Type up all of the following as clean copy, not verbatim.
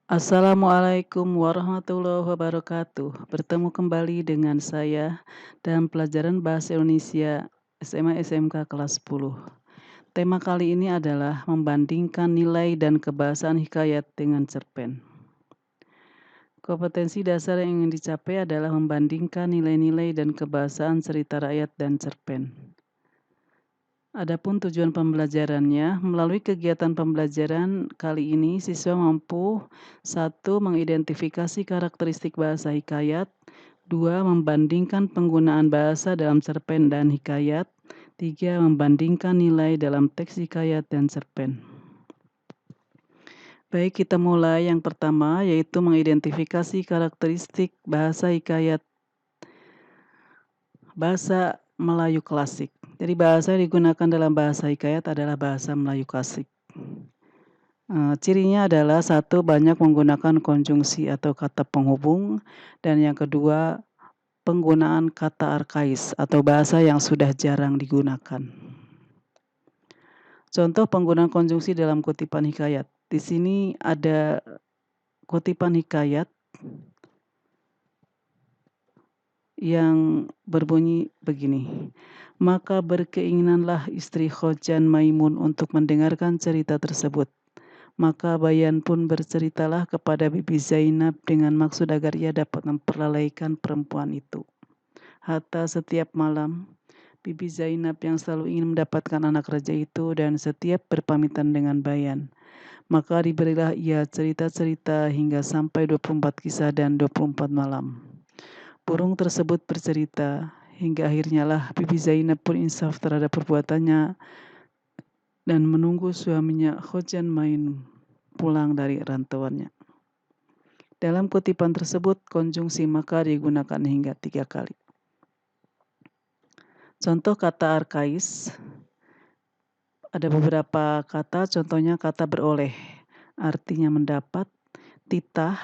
Assalamualaikum warahmatullahi wabarakatuh. Bertemu kembali dengan saya dalam pelajaran Bahasa Indonesia SMA SMK kelas 10. Tema kali ini adalah membandingkan nilai dan kebahasaan hikayat dengan cerpen. Kompetensi dasar yang ingin dicapai adalah membandingkan nilai-nilai dan kebahasaan cerita rakyat dan cerpen. Adapun tujuan pembelajarannya, melalui kegiatan pembelajaran kali ini siswa mampu 1. Mengidentifikasi karakteristik bahasa hikayat, 2. Membandingkan penggunaan bahasa dalam cerpen dan hikayat, 3. Membandingkan nilai dalam teks hikayat dan cerpen. Baik, kita mulai yang pertama yaitu mengidentifikasi karakteristik bahasa hikayat. Bahasa Melayu klasik. Jadi bahasa yang digunakan dalam bahasa hikayat adalah bahasa Melayu klasik. Cirinya adalah 1. Banyak menggunakan konjungsi atau kata penghubung, dan yang kedua penggunaan kata arkais atau bahasa yang sudah jarang digunakan. Contoh penggunaan konjungsi dalam kutipan hikayat. Di sini ada kutipan hikayat yang berbunyi begini. Maka berkeinginanlah istri Khojan Maimun untuk mendengarkan cerita tersebut. Maka Bayan pun berceritalah kepada Bibi Zainab dengan maksud agar ia dapat memperlalaikan perempuan itu. Hatta setiap malam, Bibi Zainab yang selalu ingin mendapatkan anak raja itu dan setiap berpamitan dengan Bayan. Maka diberilah ia cerita-cerita hingga sampai 24 kisah dan 24 malam. Burung tersebut bercerita, hingga akhirnya lah Bibi Zainab pun insaf terhadap perbuatannya dan menunggu suaminya Khojan Main pulang dari rantauannya. Dalam kutipan tersebut, konjungsi maka digunakan hingga 3 kali. Contoh kata arkais, ada beberapa kata, contohnya kata beroleh, artinya mendapat, titah,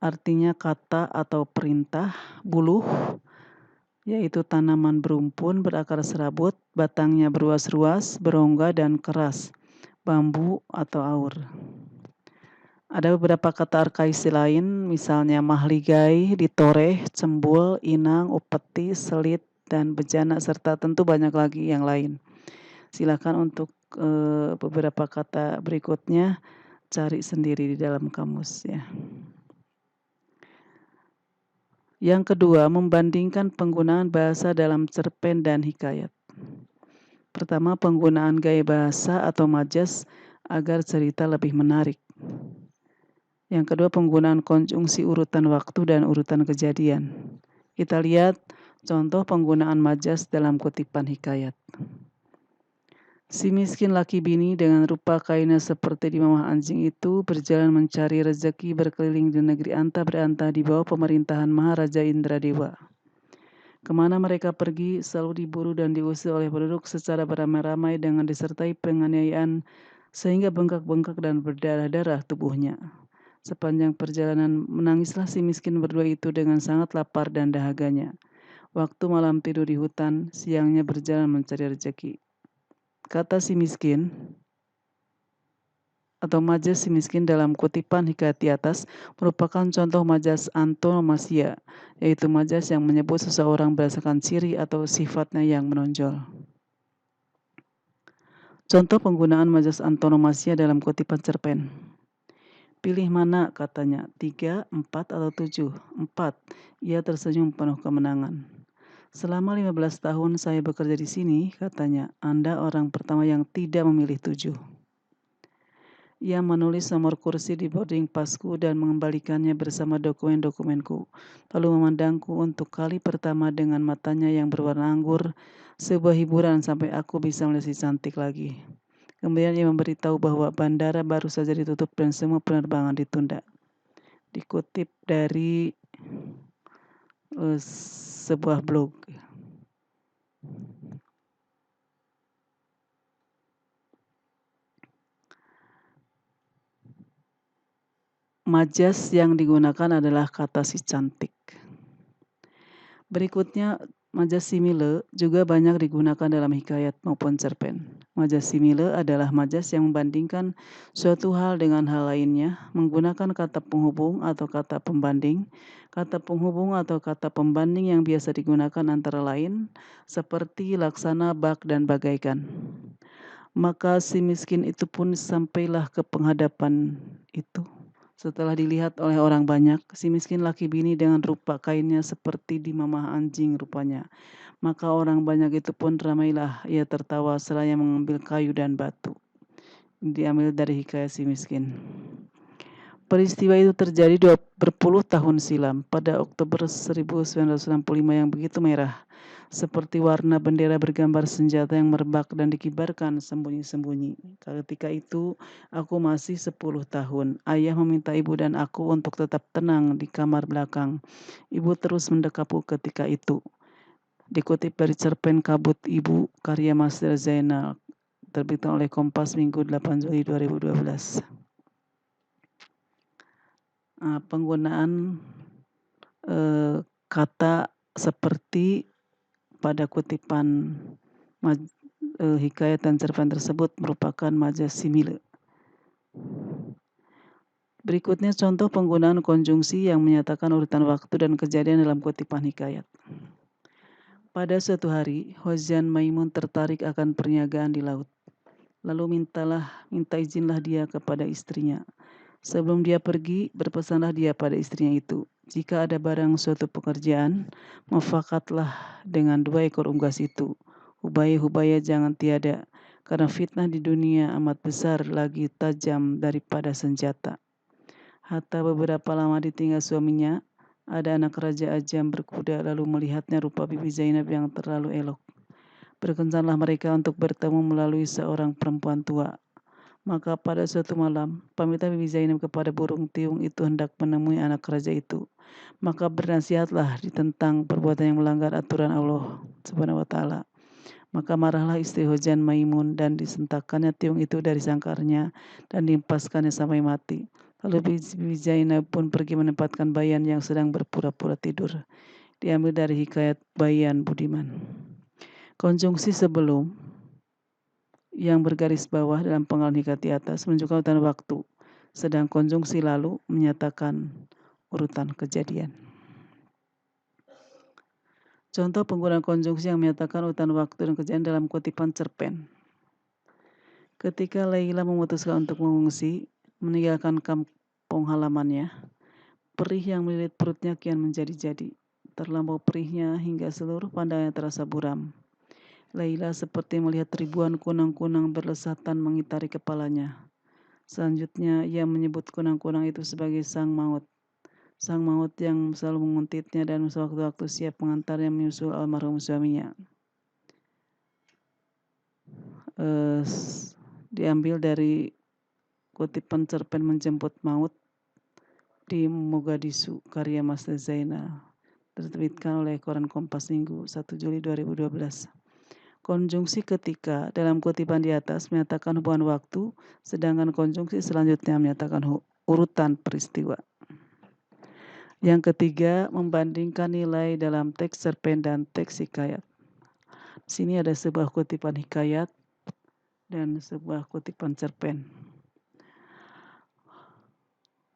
artinya kata atau perintah, buluh, yaitu tanaman berumpun berakar serabut, batangnya beruas-ruas, berongga dan keras, bambu atau aur. Ada beberapa kata arkais lain, misalnya mahligai, ditoreh, cembul, inang, upeti, selit, dan bejana, serta tentu banyak lagi yang lain. Silakan untuk beberapa kata berikutnya cari sendiri di dalam kamus ya. Yang kedua, membandingkan penggunaan bahasa dalam cerpen dan hikayat. Pertama, penggunaan gaya bahasa atau majas agar cerita lebih menarik. Yang kedua, penggunaan konjungsi urutan waktu dan urutan kejadian. Kita lihat contoh penggunaan majas dalam kutipan hikayat. Si miskin laki bini dengan rupa kainnya seperti di bawah anjing itu berjalan mencari rezeki berkeliling di negeri anta beranta di bawah pemerintahan Maharaja Indradewa. Kemana mereka pergi selalu diburu dan diusir oleh penduduk secara beramai-ramai dengan disertai penganiayaan sehingga bengkak-bengkak dan berdarah-darah tubuhnya. Sepanjang perjalanan menangislah si miskin berdua itu dengan sangat lapar dan dahaganya. Waktu malam tidur di hutan, siangnya berjalan mencari rezeki. Kata si miskin atau majas si miskin dalam kutipan hikayat di atas merupakan contoh majas antonomasia, yaitu majas yang menyebut seseorang berdasarkan ciri atau sifatnya yang menonjol. Contoh penggunaan majas antonomasia dalam kutipan cerpen. Pilih mana, katanya, 3, 4, atau 7. 4. Ia tersenyum penuh kemenangan. Selama 15 tahun saya bekerja di sini, katanya, Anda orang pertama yang tidak memilih 7. Ia menulis nomor kursi di boarding pasku dan mengembalikannya bersama dokumen-dokumenku. Lalu memandangku untuk kali pertama dengan matanya yang berwarna anggur, sebuah hiburan sampai aku bisa melihat si cantik lagi. Kemudian ia memberitahu bahwa bandara baru saja ditutup dan semua penerbangan ditunda. Dikutip dari sebuah blog. Majas yang digunakan adalah kata si cantik. Berikutnya Majas simile juga banyak digunakan dalam hikayat maupun cerpen. Majas simile adalah majas yang membandingkan suatu hal dengan hal lainnya menggunakan kata penghubung atau kata pembanding. Kata penghubung atau kata pembanding yang biasa digunakan antara lain seperti laksana, bak, dan bagaikan. Maka si miskin itu pun sampailah ke penghadapan itu. Setelah dilihat oleh orang banyak, si miskin laki bini dengan rupa kainnya seperti di mamah anjing rupanya. Maka orang banyak itu pun ramailah, ia tertawa seraya mengambil kayu dan batu. Diambil dari hikayat si miskin. Peristiwa itu terjadi berpuluh tahun silam pada Oktober 1965 yang begitu merah. Seperti warna bendera bergambar senjata yang merebak dan dikibarkan sembunyi-sembunyi. Ketika itu aku masih 10 tahun. Ayah meminta ibu dan aku untuk tetap tenang di kamar belakang. Ibu terus mendekapku ketika itu. Dikutip dari cerpen Kabut Ibu karya Master Zainal, terbitan oleh Kompas Minggu 8 Juli 2012. Penggunaan kata seperti pada kutipan hikayat dan cerpen tersebut merupakan majas simile. Berikutnya contoh penggunaan konjungsi yang menyatakan urutan waktu dan kejadian dalam kutipan hikayat. Pada suatu hari, Hozan Maimun tertarik akan perniagaan di laut. Lalu minta izinlah dia kepada istrinya. Sebelum dia pergi, berpesanlah dia pada istrinya itu. Jika ada barang suatu pekerjaan, mufakatlah dengan 2 ekor unggas itu. Hubaya-hubaya jangan tiada, karena fitnah di dunia amat besar lagi tajam daripada senjata. Hatta beberapa lama ditinggal suaminya, ada anak raja Ajam berkuda lalu melihatnya rupa Bibi Zainab yang terlalu elok. Berkencanlah mereka untuk bertemu melalui seorang perempuan tua. Maka pada suatu malam, pamitlah Bibi Zainab kepada burung tiung itu hendak menemui anak raja itu. Maka bernasihatlah tentang perbuatan yang melanggar aturan Allah Subhanahu wa Ta'ala. Maka marahlah istri Hozan Maimun dan disentakkannya tiung itu dari sangkarnya dan diempaskannya sampai mati. Lalu Bibi Zainab pun pergi menempatkan Bayan yang sedang berpura-pura tidur. Diambil dari hikayat Bayan Budiman. Konjungsi sebelum yang bergaris bawah dalam penggalan hikayat di atas menunjukkan urutan waktu, sedang konjungsi lalu menyatakan urutan kejadian. Contoh penggunaan konjungsi yang menyatakan urutan waktu dan kejadian dalam kutipan cerpen. Ketika Laila memutuskan untuk mengungsi, meninggalkan kampung halamannya, perih yang melilit perutnya kian menjadi-jadi. Terlampau perihnya hingga seluruh pandangannya terasa buram. Laila seperti melihat ribuan kunang-kunang berlesatan mengitari kepalanya. Selanjutnya ia menyebut kunang-kunang itu sebagai sang maut. Sang maut yang selalu menguntitnya dan sewaktu-waktu siap mengantarnya menyusul almarhum suaminya. Diambil dari kutipan cerpen Menjemput Maut di Mogadishu karya Mas Zainal, diterbitkan oleh koran Kompas Minggu 1 Juli 2012. Konjungsi ketika dalam kutipan di atas menyatakan hubungan waktu, sedangkan konjungsi selanjutnya menyatakan urutan peristiwa. Yang ketiga, membandingkan nilai dalam teks cerpen dan teks hikayat. Di sini ada sebuah kutipan hikayat dan sebuah kutipan cerpen.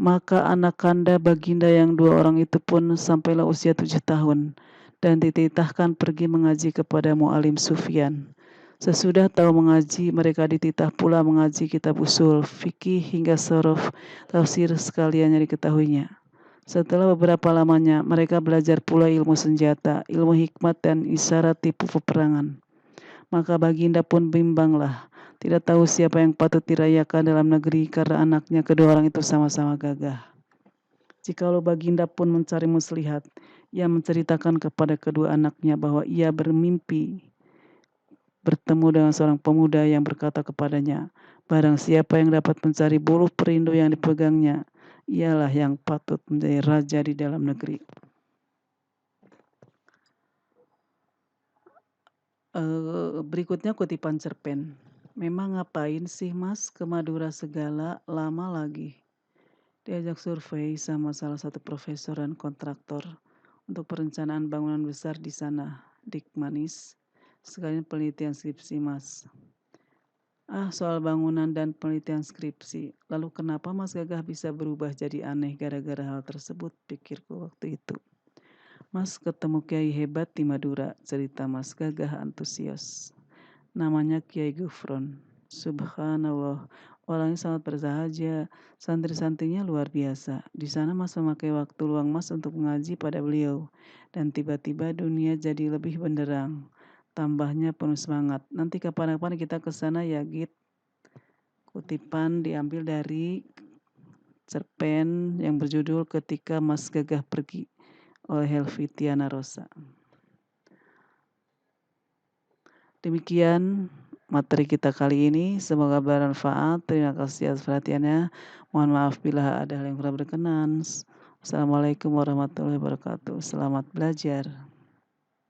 Maka anak kanda baginda yang 2 orang itu pun sampailah usia 7 tahun dan dititahkan pergi mengaji kepada Mu'alim Sufyan. Sesudah tahu mengaji, mereka dititah pula mengaji kitab usul, fikih hingga sorof, tafsir sekaliannya diketahuinya. Setelah beberapa lamanya, mereka belajar pula ilmu senjata, ilmu hikmat dan isyarat tipu peperangan. Maka baginda pun bimbanglah, tidak tahu siapa yang patut dirayakan dalam negeri karena anaknya kedua orang itu sama-sama gagah. Jikalau baginda pun mencari muslihat, ia menceritakan kepada kedua anaknya bahwa ia bermimpi bertemu dengan seorang pemuda yang berkata kepadanya, barang siapa yang dapat mencari buluh perindu yang dipegangnya, ialah yang patut menjadi raja di dalam negeri. Berikutnya kutipan cerpen. Memang ngapain sih mas ke Madura segala, lama lagi. Diajak survei sama salah satu profesor dan kontraktor untuk perencanaan bangunan besar di sana. Dik manis. Sekalian penelitian skripsi Mas. Soal bangunan dan penelitian skripsi. Lalu kenapa Mas Gagah bisa berubah jadi aneh gara-gara hal tersebut, pikirku waktu itu. Mas ketemu kiai hebat di Madura, cerita Mas Gagah antusias. Namanya Kiai Gufron. Subhanallah, orangnya sangat bersahaja, santri-santrinya luar biasa. Di sana Mas memakai waktu luang Mas untuk mengaji pada beliau. Dan tiba-tiba dunia jadi lebih benderang. Tambahnya penuh semangat. Nanti kapan-kapan kita ke sana ya, Git. Kutipan diambil dari cerpen yang berjudul Ketika Mas Gagah Pergi oleh Helvitiana Rosa. Demikian materi kita kali ini. Semoga bermanfaat. Terima kasih atas perhatiannya. Mohon maaf bila ada hal yang kurang berkenan. Assalamualaikum warahmatullahi wabarakatuh. Selamat belajar.